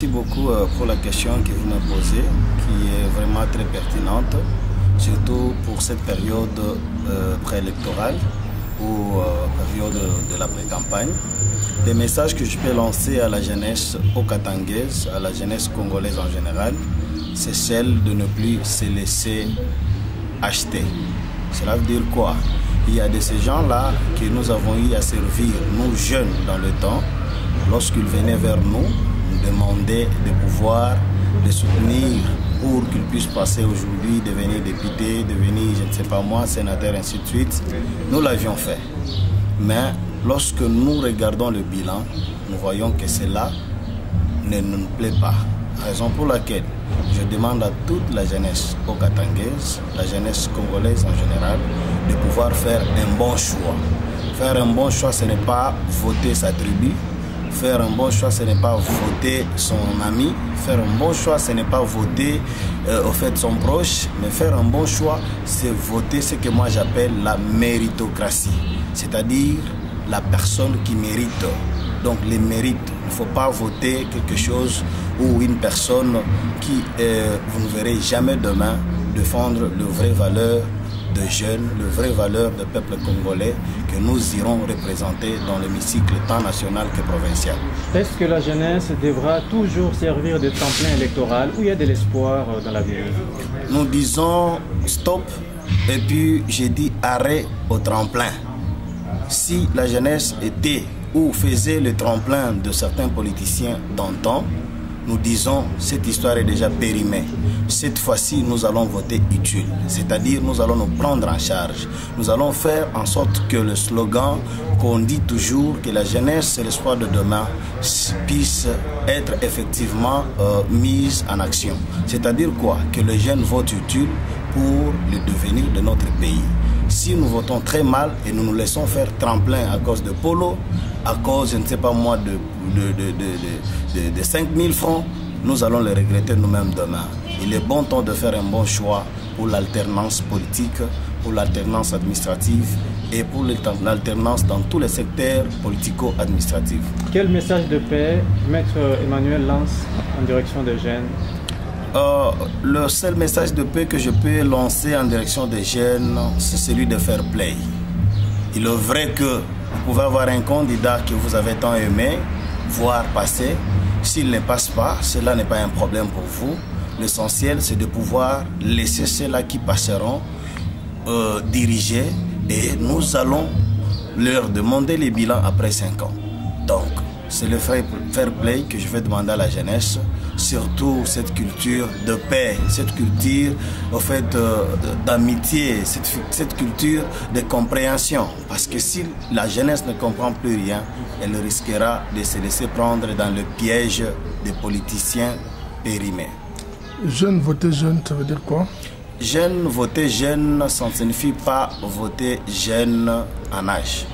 Merci beaucoup pour la question que vous me posez, qui est vraiment très pertinente, surtout pour cette période préélectorale ou période de la pré-campagne. Les messages que je peux lancer à la jeunesse okatangaise, à la jeunesse congolaise en général, c'est celle de ne plus se laisser acheter. Cela veut dire quoi? Il y a de ces gens-là que nous avons eu à servir, nous jeunes dans le temps, lorsqu'ils venaient vers nous demander de pouvoir les soutenir pour qu'ils puissent passer aujourd'hui, devenir députés, devenir, je ne sais pas moi, sénateurs, ainsi de suite. Nous l'avions fait. Mais lorsque nous regardons le bilan, nous voyons que cela ne nous plaît pas. Raison pour laquelle je demande à toute la jeunesse okatangaise, la jeunesse congolaise en général, de pouvoir faire un bon choix. Faire un bon choix, ce n'est pas voter sa tribu. Faire un bon choix, ce n'est pas voter son ami. Faire un bon choix, ce n'est pas voter au fait son proche. Mais faire un bon choix, c'est voter ce que moi j'appelle la méritocratie. C'est-à-dire la personne qui mérite. Donc les mérites. Il ne faut pas voter quelque chose ou une personne qui, vous ne verrez jamais demain, défendre les vraies valeurs de jeunes, les vraies valeurs du peuple congolais que nous irons représenter dans l'hémicycle tant national que provincial. Est-ce que la jeunesse devra toujours servir de tremplin électoral ou il y a de l'espoir dans l'avenir? Nous disons stop et puis j'ai dit arrêt au tremplin. Si la jeunesse était ou faisait le tremplin de certains politiciens d'antan, nous disons cette histoire est déjà périmée. Cette fois-ci, nous allons voter utile, c'est-à-dire nous allons nous prendre en charge. Nous allons faire en sorte que le slogan qu'on dit toujours, que la jeunesse c'est l'espoir de demain, puisse être effectivement mise en action. C'est-à-dire quoi? Que les jeunes votent utile pour le devenir de notre pays. Si nous votons très mal et nous nous laissons faire tremplin à cause de polo, à cause, je ne sais pas moi, de 5 000 francs, nous allons le regretter nous-mêmes demain. Il est bon temps de faire un bon choix pour l'alternance politique, pour l'alternance administrative et pour l'alternance dans tous les secteurs politico-administratifs. Quel message de paix Maître Emmanuel lance en direction des jeunes? Le seul message de paix que je peux lancer en direction des jeunes, c'est celui de fair play. Il est vrai que vous pouvez avoir un candidat que vous avez tant aimé, voir passer. S'il ne passe pas, cela n'est pas un problème pour vous. L'essentiel, c'est de pouvoir laisser ceux-là qui passeront diriger et nous allons leur demander les bilans après 5 ans. Donc, c'est le fair play que je vais demander à la jeunesse, surtout cette culture de paix, cette culture au fait d'amitié, cette culture de compréhension. Parce que si la jeunesse ne comprend plus rien, elle risquera de se laisser prendre dans le piège des politiciens périmés. Jeune voter jeune, ça veut dire quoi? Jeune voter jeune, ça ne signifie pas voter jeune en âge.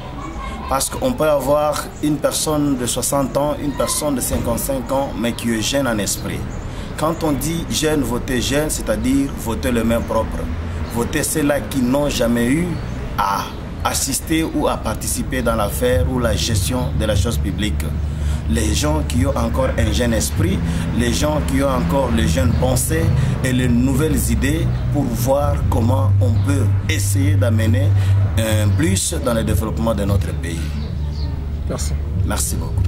Parce qu'on peut avoir une personne de 60 ans, une personne de 55 ans, mais qui est jeune en esprit. Quand on dit jeune, voter jeune, c'est-à-dire voter le main propre. Voter ceux-là qui n'ont jamais eu à assister ou à participer dans l'affaire ou la gestion de la chose publique. Les gens qui ont encore un jeune esprit, les gens qui ont encore les jeunes pensées et les nouvelles idées pour voir comment on peut essayer d'amener un plus dans le développement de notre pays. Merci. Merci beaucoup.